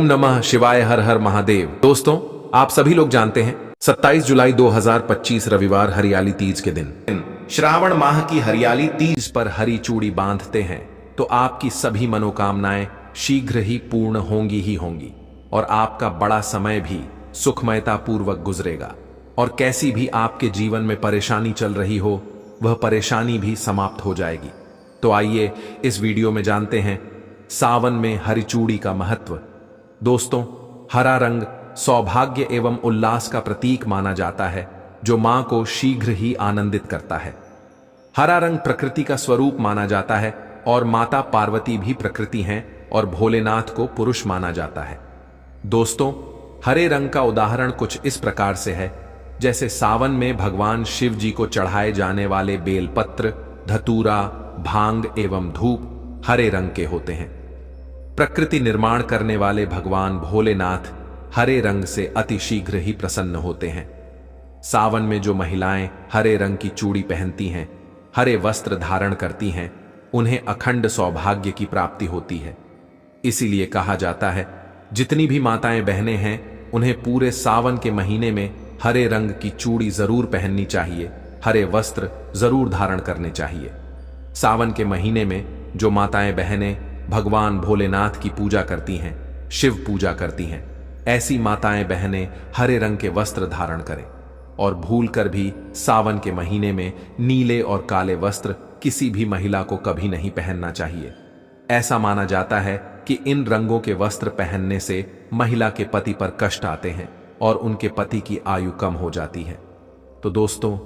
ओम नमः शिवाय, हर हर महादेव। दोस्तों, आप सभी लोग जानते हैं 27 जुलाई 2025 रविवार हरियाली तीज के दिन श्रावण माह की हरियाली तीज पर हरी चूड़ी बांधते हैं तो आपकी सभी मनोकामनाएं शीघ्र ही पूर्ण होंगी ही होंगी और आपका बड़ा समय भी सुखमयता पूर्वक गुजरेगा और कैसी भी आपके जीवन में परेशानी चल रही हो वह परेशानी भी समाप्त हो जाएगी। तो आइए इस वीडियो में जानते हैं सावन में हरी चूड़ी का महत्व। दोस्तों, हरा रंग सौभाग्य एवं उल्लास का प्रतीक माना जाता है जो मां को शीघ्र ही आनंदित करता है। हरा रंग प्रकृति का स्वरूप माना जाता है और माता पार्वती भी प्रकृति हैं और भोलेनाथ को पुरुष माना जाता है। दोस्तों, हरे रंग का उदाहरण कुछ इस प्रकार से है जैसे सावन में भगवान शिव जी को चढ़ाए जाने वाले बेलपत्र, धतूरा, भांग एवं धूप हरे रंग के होते हैं। प्रकृति निर्माण करने वाले भगवान भोलेनाथ हरे रंग से अति शीघ्र ही प्रसन्न होते हैं। सावन में जो महिलाएं हरे रंग की चूड़ी पहनती हैं, हरे वस्त्र धारण करती हैं, उन्हें अखंड सौभाग्य की प्राप्ति होती है। इसीलिए कहा जाता है जितनी भी माताएं बहनें हैं उन्हें पूरे सावन के महीने में हरे रंग की चूड़ी जरूर पहननी चाहिए, हरे वस्त्र जरूर धारण करने चाहिए। सावन के महीने में जो माताएं बहनें भगवान भोलेनाथ की पूजा करती हैं, शिव पूजा करती हैं, ऐसी माताएं बहनें हरे रंग के वस्त्र धारण करें और भूलकर भी सावन के महीने में नीले और काले वस्त्र किसी भी महिला को कभी नहीं पहनना चाहिए। ऐसा माना जाता है कि इन रंगों के वस्त्र पहनने से महिला के पति पर कष्ट आते हैं और उनके पति की आयु कम हो जाती है। तो दोस्तों,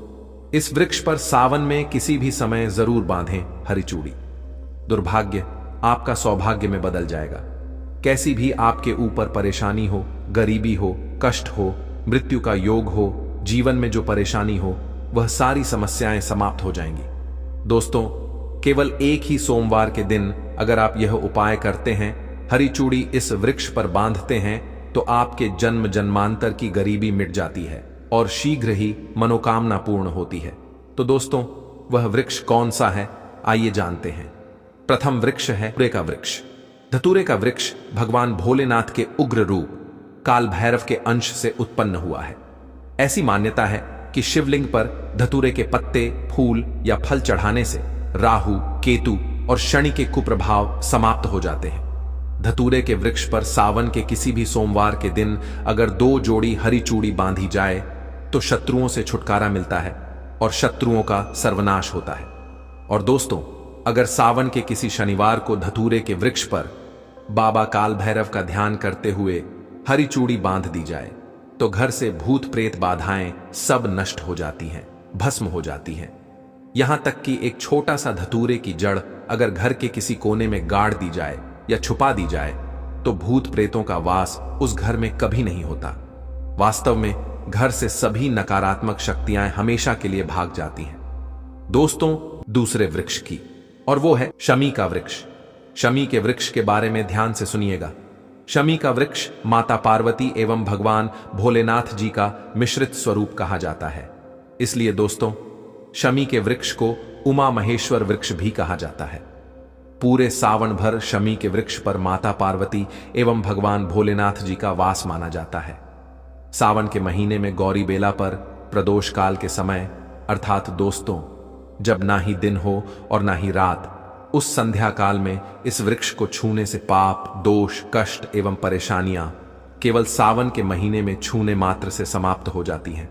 इस वृक्ष पर सावन में किसी भी समय जरूर बांधें हरी चूड़ी। दुर्भाग्य आपका सौभाग्य में बदल जाएगा। कैसी भी आपके ऊपर परेशानी हो, गरीबी हो, कष्ट हो, मृत्यु का योग हो, जीवन में जो परेशानी हो, वह सारी समस्याएं समाप्त हो जाएंगी। दोस्तों, केवल एक ही सोमवार के दिन अगर आप यह उपाय करते हैं, हरी चूड़ी इस वृक्ष पर बांधते हैं, तो आपके जन्म जन्मांतर की गरीबी मिट जाती है और शीघ्र ही मनोकामना पूर्ण होती है। तो दोस्तों, वह वृक्ष कौन सा है, आइए जानते हैं। प्रथम वृक्ष है धतूरे का वृक्ष। धतूरे का वृक्ष भगवान भोलेनाथ के उग्र रूप काल भैरव के अंश से उत्पन्न हुआ है। ऐसी मान्यता है कि शिवलिंग पर धतूरे के पत्ते, फूल या फल चढ़ाने से राहु, केतु और शनि के कुप्रभाव समाप्त हो जाते हैं। धतूरे के वृक्ष पर सावन के किसी भी सोमवार के दिन अगर 2 जोड़ी हरी चूड़ी बांधी जाए तो शत्रुओं से छुटकारा मिलता है और शत्रुओं का सर्वनाश होता है। और दोस्तों, अगर सावन के किसी शनिवार को धतूरे के वृक्ष पर बाबा काल भैरव का ध्यान करते हुए हरी चूड़ी बांध दी जाए तो घर से भूत प्रेत बाधाएं सब नष्ट हो जाती हैं, भस्म हो जाती हैं। यहां तक कि एक छोटा सा धतूरे की जड़ अगर घर के किसी कोने में गाड़ दी जाए या छुपा दी जाए तो भूत प्रेतों का वास उस घर में कभी नहीं होता। वास्तव में घर से सभी नकारात्मक शक्तियां हमेशा के लिए भाग जाती हैं। दोस्तों, दूसरे वृक्ष की, और वो है शमी का वृक्ष। शमी के वृक्ष के बारे में ध्यान से सुनिएगा। शमी का वृक्ष माता पार्वती एवं भगवान भोलेनाथ जी का मिश्रित स्वरूप कहा जाता है। इसलिए दोस्तों, शमी के वृक्ष को उमा महेश्वर वृक्ष भी कहा जाता है। पूरे सावन भर शमी के वृक्ष पर माता पार्वती एवं भगवान भोलेनाथ जी का वास माना जाता है। सावन के महीने में गौरी बेला पर प्रदोष काल के समय, अर्थात दोस्तों जब ना ही दिन हो और ना ही रात, उस संध्या काल में इस वृक्ष को छूने से पाप, दोष, कष्ट एवं परेशानियां केवल सावन के महीने में छूने मात्र से समाप्त हो जाती हैं।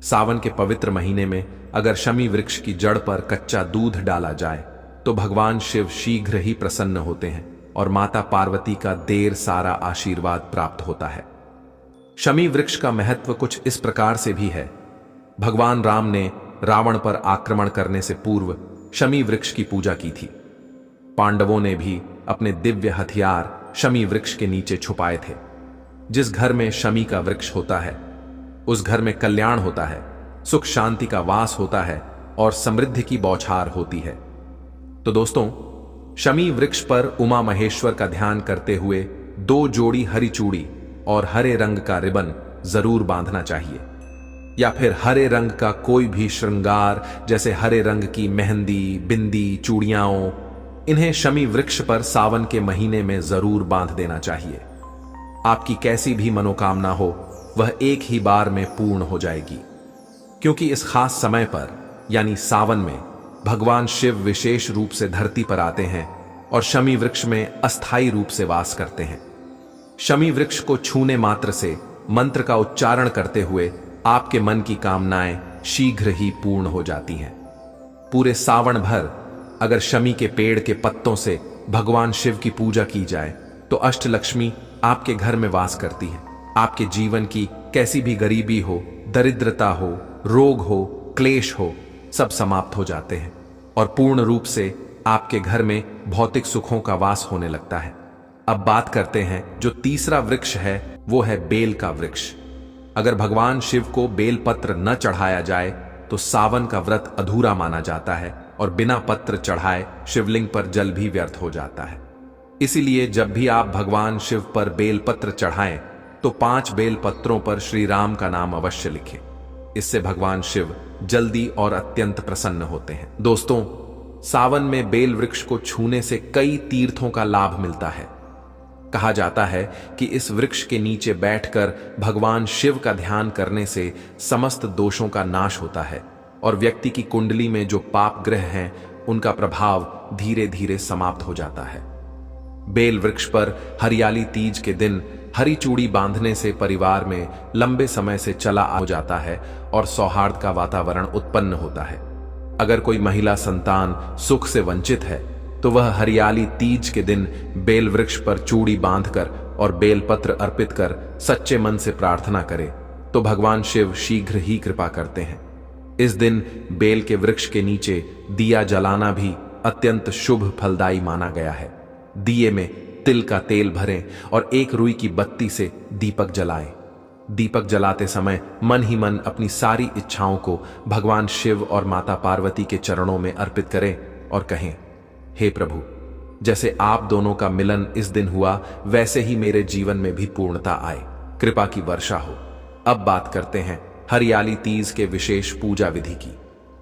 सावन के पवित्र महीने में अगर शमी वृक्ष की जड़ पर कच्चा दूध डाला जाए तो भगवान शिव शीघ्र ही प्रसन्न होते हैं और माता पार्वती का देर सारा आशीर्वाद प्राप्त होता है। शमी वृक्ष का महत्व कुछ इस प्रकार से भी है। भगवान राम ने रावण पर आक्रमण करने से पूर्व शमी वृक्ष की पूजा की थी। पांडवों ने भी अपने दिव्य हथियार शमी वृक्ष के नीचे छुपाए थे। जिस घर में शमी का वृक्ष होता है उस घर में कल्याण होता है, सुख शांति का वास होता है और समृद्धि की बौछार होती है। तो दोस्तों, शमी वृक्ष पर उमा महेश्वर का ध्यान करते हुए 2 जोड़ी हरी चूड़ी और हरे रंग का रिबन जरूर बांधना चाहिए, या फिर हरे रंग का कोई भी श्रृंगार जैसे हरे रंग की मेहंदी, बिंदी, चूड़ियां, इन्हें शमी वृक्ष पर सावन के महीने में जरूर बांध देना चाहिए। आपकी कैसी भी मनोकामना हो वह एक ही बार में पूर्ण हो जाएगी। क्योंकि इस खास समय पर यानी सावन में भगवान शिव विशेष रूप से धरती पर आते हैं और शमी वृक्ष में अस्थायी रूप से वास करते हैं। शमी वृक्ष को छूने मात्र से मंत्र का उच्चारण करते हुए आपके मन की कामनाएं शीघ्र ही पूर्ण हो जाती हैं। पूरे सावन भर अगर शमी के पेड़ के पत्तों से भगवान शिव की पूजा की जाए तो अष्टलक्ष्मी आपके घर में वास करती है। आपके जीवन की कैसी भी गरीबी हो, दरिद्रता हो, रोग हो, क्लेश हो, सब समाप्त हो जाते हैं और पूर्ण रूप से आपके घर में भौतिक सुखों का वास होने लगता है। अब बात करते हैं जो तीसरा वृक्ष है, वो है बेल का वृक्ष। अगर भगवान शिव को बेल पत्र न चढ़ाया जाए तो सावन का व्रत अधूरा माना जाता है और बिना पत्र चढ़ाए शिवलिंग पर जल भी व्यर्थ हो जाता है। इसीलिए जब भी आप भगवान शिव पर बेल पत्र चढ़ाएं तो 5 बेल पत्रों पर श्री राम का नाम अवश्य लिखें। इससे भगवान शिव जल्दी और अत्यंत प्रसन्न होते हैं। दोस्तों, सावन में बेल वृक्ष को छूने से कई तीर्थों का लाभ मिलता है। कहा जाता है कि इस वृक्ष के नीचे बैठकर भगवान शिव का ध्यान करने से समस्त दोषों का नाश होता है और व्यक्ति की कुंडली में जो पाप ग्रह हैं उनका प्रभाव धीरे धीरे समाप्त हो जाता है। बेल वृक्ष पर हरियाली तीज के दिन हरी चूड़ी बांधने से परिवार में लंबे समय से चला हो जाता है और सौहार्द का वातावरण उत्पन्न होता है। अगर कोई महिला संतान सुख से वंचित है तो वह हरियाली तीज के दिन बेल वृक्ष पर चूड़ी बांधकर और बेलपत्र अर्पित कर सच्चे मन से प्रार्थना करे तो भगवान शिव शीघ्र ही कृपा करते हैं। इस दिन बेल के वृक्ष के नीचे दिया जलाना भी अत्यंत शुभ फलदायी माना गया है। दिए में तिल का तेल भरें और 1 रुई की बत्ती से दीपक जलाएं। दीपक जलाते समय मन ही मन अपनी सारी इच्छाओं को भगवान शिव और माता पार्वती के चरणों में अर्पित करें और कहें, हे प्रभु, जैसे आप दोनों का मिलन इस दिन हुआ वैसे ही मेरे जीवन में भी पूर्णता आए, कृपा की वर्षा हो। अब बात करते हैं हरियाली तीज के विशेष पूजा विधि की।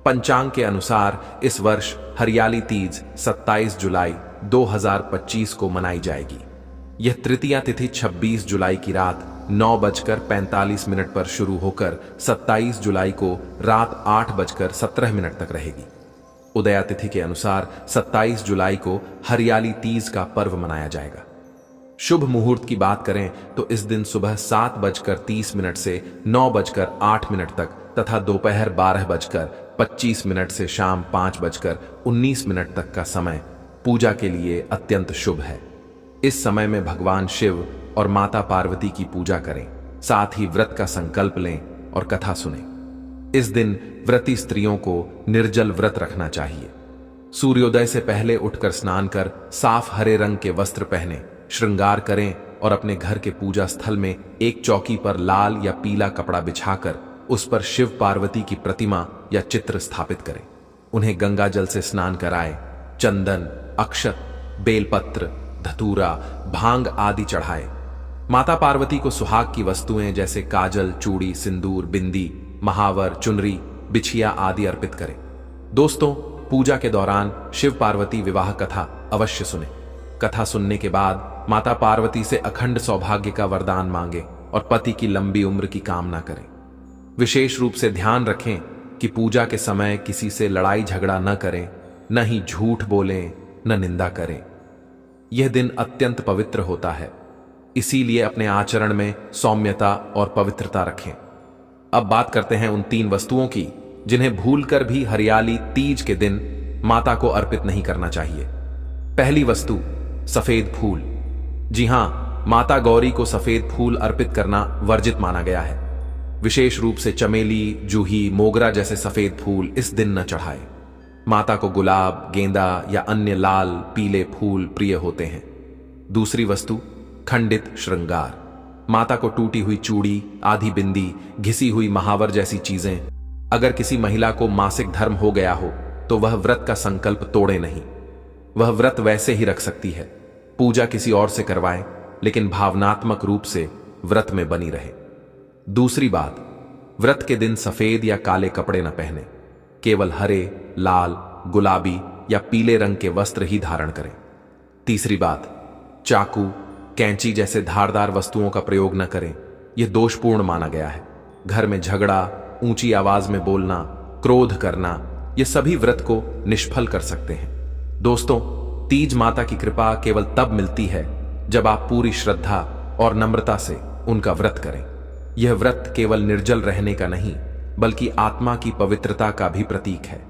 पंचांग के अनुसार इस वर्ष हरियाली तीज 27 जुलाई 2025 को मनाई जाएगी। यह तृतीया तिथि 26 जुलाई की रात 9:45 पर शुरू होकर 27 जुलाई को रात 8:17 तक रहेगी। उदया तिथि के अनुसार 27 जुलाई को हरियाली तीज का पर्व मनाया जाएगा। शुभ मुहूर्त की बात करें तो इस दिन सुबह 7:30 से 9:08 तक तथा दोपहर 12:25 से शाम 5:19 तक का समय पूजा के लिए अत्यंत शुभ है। इस समय में भगवान शिव और माता पार्वती की पूजा करें, साथ ही व्रत का संकल्प लें और कथा सुनें। इस दिन व्रती स्त्रियों को निर्जल व्रत रखना चाहिए। सूर्योदय से पहले उठकर स्नान कर साफ हरे रंग के वस्त्र पहने, श्रृंगार करें और अपने घर के पूजा स्थल में एक चौकी पर लाल या पीला कपड़ा बिछाकर उस पर शिव पार्वती की प्रतिमा या चित्र स्थापित करें। उन्हें गंगा जल से स्नान कराएं, चंदन, अक्षत, बेलपत्र, धतूरा, भांग आदि चढ़ाएं। माता पार्वती को सुहाग की वस्तुएं जैसे काजल, चूड़ी, सिंदूर, बिंदी, महावर, चुनरी, बिछिया आदि अर्पित करें। दोस्तों, पूजा के दौरान शिव पार्वती विवाह कथा अवश्य सुने। कथा सुनने के बाद माता पार्वती से अखंड सौभाग्य का वरदान मांगे और पति की लंबी उम्र की कामना करें। विशेष रूप से ध्यान रखें कि पूजा के समय किसी से लड़ाई झगड़ा न करें, न ही झूठ बोलें, न निंदा करें। यह दिन अत्यंत पवित्र होता है, इसीलिए अपने आचरण में सौम्यता और पवित्रता रखें। अब बात करते हैं उन 3 वस्तुओं की जिन्हें भूलकर भी हरियाली तीज के दिन माता को अर्पित नहीं करना चाहिए। पहली वस्तु, सफेद फूल। जी हां, माता गौरी को सफेद फूल अर्पित करना वर्जित माना गया है। विशेष रूप से चमेली, जूही, मोगरा जैसे सफेद फूल इस दिन न चढ़ाएं। माता को गुलाब, गेंदा या अन्य लाल पीले फूल प्रिय होते हैं। दूसरी वस्तु, खंडित श्रृंगार। माता को टूटी हुई चूड़ी, आधी बिंदी, घिसी हुई महावर जैसी चीजें। अगर किसी महिला को मासिक धर्म हो गया हो तो वह व्रत का संकल्प तोड़े नहीं। वह व्रत वैसे ही रख सकती है। पूजा किसी और से करवाएं, लेकिन भावनात्मक रूप से व्रत में बनी रहे। दूसरी बात, व्रत के दिन सफेद या काले कपड़े न पहने, केवल हरे, लाल, गुलाबी या पीले रंग के वस्त्र ही धारण करें। तीसरी बात, चाकू, कैंची जैसे धारदार वस्तुओं का प्रयोग न करें, यह दोषपूर्ण माना गया है। घर में झगड़ा, ऊंची आवाज में बोलना, क्रोध करना, ये सभी व्रत को निष्फल कर सकते हैं। दोस्तों, तीज माता की कृपा केवल तब मिलती है जब आप पूरी श्रद्धा और नम्रता से उनका व्रत करें। यह व्रत केवल निर्जल रहने का नहीं, बल्कि आत्मा की पवित्रता का भी प्रतीक है।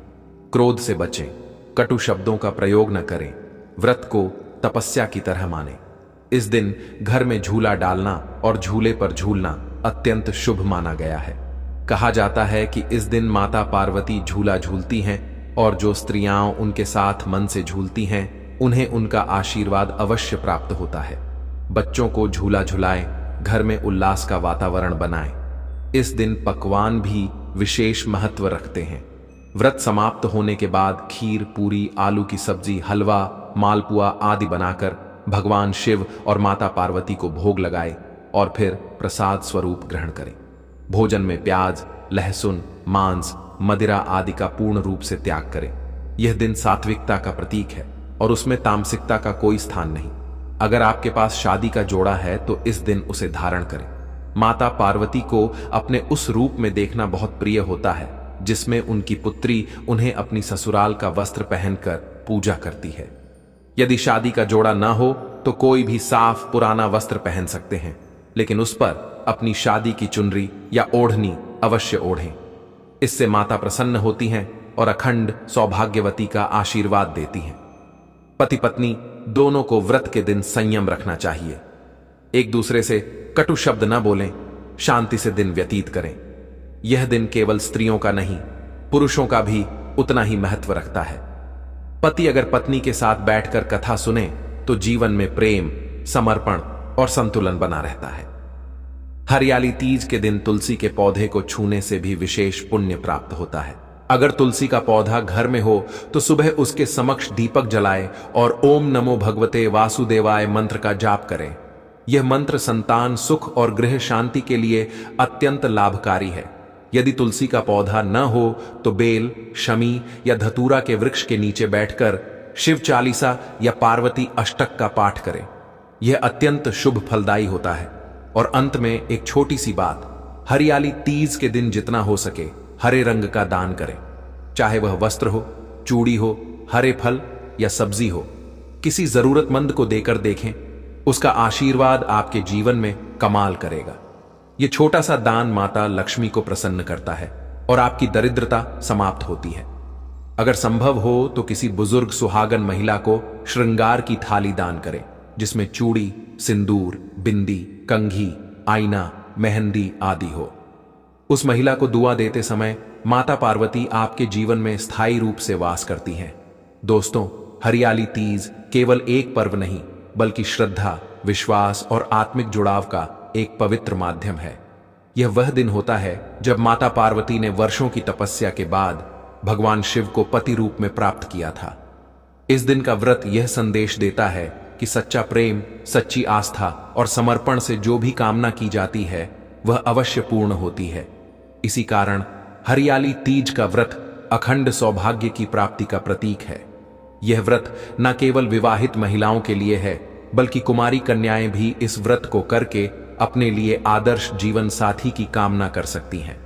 क्रोध से बचें, कटु शब्दों का प्रयोग न करें, व्रत को तपस्या की तरह मानें। इस दिन घर में झूला डालना और झूले पर झूलना अत्यंत शुभ माना गया है। कहा जाता है कि इस दिन माता पार्वती झूला झूलती हैं और जो स्त्रियां उनके साथ मन से झूलती हैं, उन्हें उनका आशीर्वाद अवश्य प्राप्त होता है। बच्चों को झूला झुलाएं, घर में उल्लास का वातावरण बनाएं। इस दिन पकवान भी विशेष महत्व रखते हैं। व्रत समाप्त होने के बाद खीर, पूरी, आलू की सब्जी, हलवा, मालपुआ आदि बनाकर भगवान शिव और माता पार्वती को भोग लगाए और फिर प्रसाद स्वरूप ग्रहण करें। भोजन में प्याज, लहसुन, मांस, मदिरा आदि का पूर्ण रूप से त्याग करें। यह दिन सात्विकता का प्रतीक है और उसमें तामसिकता का कोई स्थान नहीं। अगर आपके पास शादी का जोड़ा है तो इस दिन उसे धारण करें। माता पार्वती को अपने उस रूप में देखना बहुत प्रिय होता है जिसमें उनकी पुत्री उन्हें अपनी ससुराल का वस्त्र पहनकर पूजा करती है। यदि शादी का जोड़ा न हो तो कोई भी साफ पुराना वस्त्र पहन सकते हैं, लेकिन उस पर अपनी शादी की चुनरी या ओढ़नी अवश्य ओढ़ें। इससे माता प्रसन्न होती हैं और अखंड सौभाग्यवती का आशीर्वाद देती हैं। पति पत्नी दोनों को व्रत के दिन संयम रखना चाहिए। एक दूसरे से कटु शब्द न बोलें, शांति से दिन व्यतीत करें। यह दिन केवल स्त्रियों का नहीं, पुरुषों का भी उतना ही महत्व रखता है। पति अगर पत्नी के साथ बैठकर कथा सुने तो जीवन में प्रेम, समर्पण और संतुलन बना रहता है। हरियाली तीज के दिन तुलसी के पौधे को छूने से भी विशेष पुण्य प्राप्त होता है। अगर तुलसी का पौधा घर में हो तो सुबह उसके समक्ष दीपक जलाए और ओम नमो भगवते वासुदेवाय मंत्र का जाप करें। यह मंत्र संतान सुख और गृह शांति के लिए अत्यंत लाभकारी है। यदि तुलसी का पौधा न हो तो बेल, शमी या धतूरा के वृक्ष के नीचे बैठकर शिव चालीसा या पार्वती अष्टक का पाठ करें। यह अत्यंत शुभ फलदायी होता है। और अंत में एक छोटी सी बात, हरियाली तीज के दिन जितना हो सके हरे रंग का दान करें। चाहे वह वस्त्र हो, चूड़ी हो, हरे फल या सब्जी हो, किसी जरूरतमंद को देकर देखें, उसका आशीर्वाद आपके जीवन में कमाल करेगा। यह छोटा सा दान माता लक्ष्मी को प्रसन्न करता है और आपकी दरिद्रता समाप्त होती है। अगर संभव हो तो किसी बुजुर्ग सुहागन महिला को श्रृंगार की थाली दान करें, जिसमें चूड़ी, सिंदूर, बिंदी, कंघी, आईना, मेहंदी आदि हो। उस महिला को दुआ देते समय माता पार्वती आपके जीवन में स्थायी रूप से वास करती हैं। दोस्तों, हरियाली तीज केवल एक पर्व नहीं, बल्कि श्रद्धा, विश्वास और आत्मिक जुड़ाव का एक पवित्र माध्यम है। यह वह दिन होता है जब माता पार्वती ने वर्षों की तपस्या के बाद भगवान शिव को पति रूप में प्राप्त किया था। इस दिन का व्रत यह संदेश देता है कि सच्चा प्रेम, सच्ची आस्था और समर्पण से जो भी कामना की जाती है वह अवश्य पूर्ण होती है। इसी कारण हरियाली तीज का व्रत अखंड सौभाग्य की प्राप्ति का प्रतीक है। यह व्रत न केवल विवाहित महिलाओं के लिए है, बल्कि कुमारी कन्याएं भी इस व्रत को करके अपने लिए आदर्श जीवन साथी की कामना कर सकती हैं।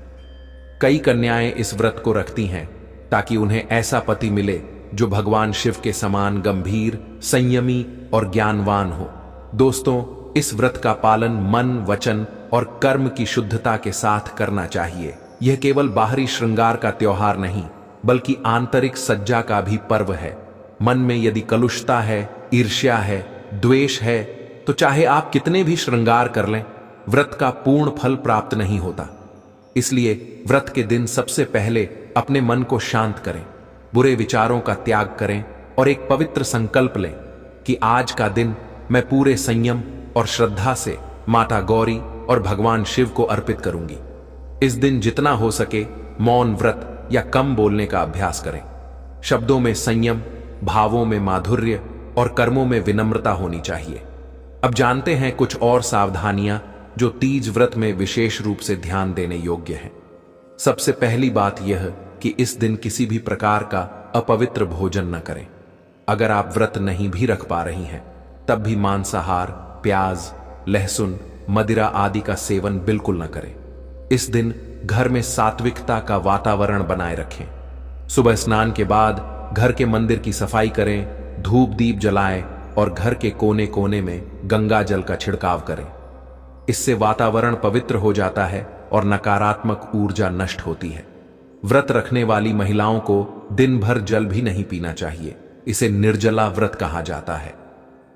कई कन्याएं इस व्रत को रखती हैं ताकि उन्हें ऐसा पति मिले जो भगवान शिव के समान गंभीर, संयमी और ज्ञानवान हो। दोस्तों, इस व्रत का पालन मन, वचन और कर्म की शुद्धता के साथ करना चाहिए। यह केवल बाहरी श्रृंगार का त्योहार नहीं, बल्कि आंतरिक सज्जा का भी पर्व है। मन में यदि कलुषता है, ईर्ष्या है, द्वेष है, तो चाहे आप कितने भी श्रृंगार कर लें, व्रत का पूर्ण फल प्राप्त नहीं होता। इसलिए व्रत के दिन सबसे पहले अपने मन को शांत करें, बुरे विचारों का त्याग करें और एक पवित्र संकल्प लें कि आज का दिन मैं पूरे संयम और श्रद्धा से माता गौरी और भगवान शिव को अर्पित करूंगी। इस दिन जितना हो सके मौन व्रत या कम बोलने का अभ्यास करें। शब्दों में संयम, भावों में माधुर्य और कर्मों में विनम्रता होनी चाहिए। अब जानते हैं कुछ और सावधानियां जो तीज व्रत में विशेष रूप से ध्यान देने योग्य हैं। सबसे पहली बात यह कि इस दिन किसी भी प्रकार का अपवित्र भोजन न करें। अगर आप व्रत नहीं भी रख पा रही हैं, तब भी मांसाहार, प्याज, लहसुन, मदिरा आदि का सेवन बिल्कुल न करें। इस दिन घर में सात्विकता का वातावरण बनाए रखें। सुबह स्नान के बाद घर के मंदिर की सफाई करें, धूप दीप जलाएं और घर के कोने कोने में गंगा जल का छिड़काव करें। इससे वातावरण पवित्र हो जाता है और नकारात्मक ऊर्जा नष्ट होती है। व्रत रखने वाली महिलाओं को दिन भर जल भी नहीं पीना चाहिए। इसे निर्जला व्रत कहा जाता है।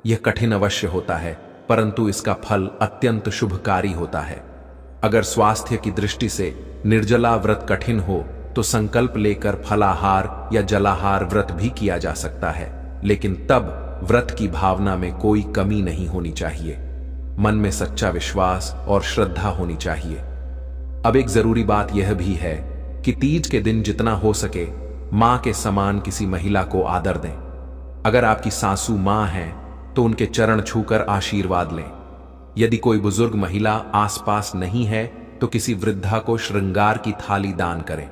यह कठिन अवश्य होता है, परंतु इसका फल अत्यंत शुभकारी होता है। अगर स्वास्थ्य की दृष्टि से निर्जला व्रत कठिन हो तो संकल्प लेकर फलाहार या जलाहार व्रत भी किया जा सकता है, लेकिन तब व्रत की भावना में कोई कमी नहीं होनी चाहिए। मन में सच्चा विश्वास और श्रद्धा होनी चाहिए। अब एक जरूरी बात यह भी है कि तीज के दिन जितना हो सके मां के समान किसी महिला को आदर दें। अगर आपकी सासू मां हैं तो उनके चरण छूकर आशीर्वाद लें। यदि कोई बुजुर्ग महिला आसपास नहीं है तो किसी वृद्धा को श्रृंगार की थाली दान करें।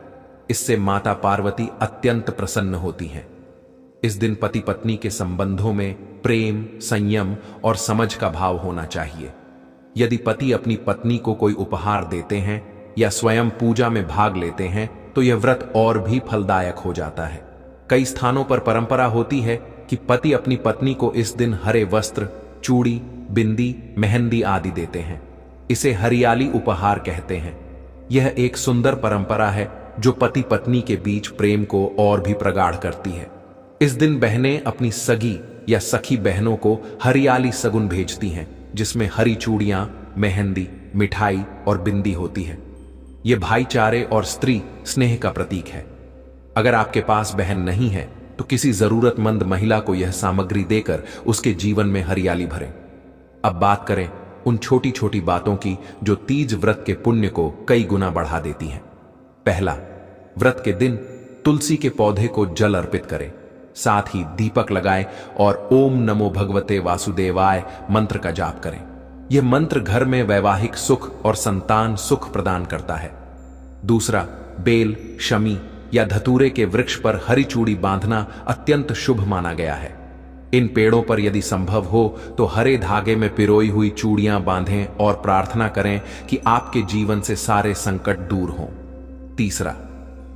इससे माता पार्वती अत्यंत प्रसन्न होती हैं। इस दिन पति पत्नी के संबंधों में प्रेम, संयम और समझ का भाव होना चाहिए। यदि पति अपनी पत्नी को कोई उपहार देते हैं या स्वयं पूजा में भाग लेते हैं तो यह व्रत और भी फलदायक हो जाता है। कई स्थानों पर परंपरा होती है कि पति अपनी पत्नी को इस दिन हरे वस्त्र, चूड़ी, बिंदी, मेहंदी आदि देते हैं। इसे हरियाली उपहार कहते हैं। यह एक सुंदर परंपरा है जो पति पत्नी के बीच प्रेम को और भी प्रगाढ़ करती है। इस दिन बहनें अपनी सगी या सखी बहनों को हरियाली सगुन भेजती हैं, जिसमें हरी चूड़ियां, मेहंदी, मिठाई और बिंदी होती है। यह भाईचारे और स्त्री स्नेह का प्रतीक है। अगर आपके पास बहन नहीं है तो किसी जरूरतमंद महिला को यह सामग्री देकर उसके जीवन में हरियाली भरें। अब बात करें उन छोटी छोटी बातों की जो तीज व्रत के पुण्य को कई गुना बढ़ा देती हैं। पहला, व्रत के दिन तुलसी के पौधे को जल अर्पित करें। साथ ही दीपक लगाएं और ओम नमो भगवते वासुदेवाय मंत्र का जाप करें। यह मंत्र घर में वैवाहिक सुख और संतान सुख प्रदान करता है। दूसरा, बेल, शमी या धतूरे के वृक्ष पर हरी चूड़ी बांधना अत्यंत शुभ माना गया है। इन पेड़ों पर यदि संभव हो तो हरे धागे में पिरोई हुई चूड़ियां बांधें और प्रार्थना करें कि आपके जीवन से सारे संकट दूर हों। तीसरा,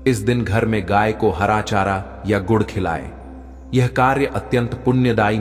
इस दिन घर में गाय को हरा चारा या गुड़ खिलाएं। यह कार्य अत्यंत पुण्यदायी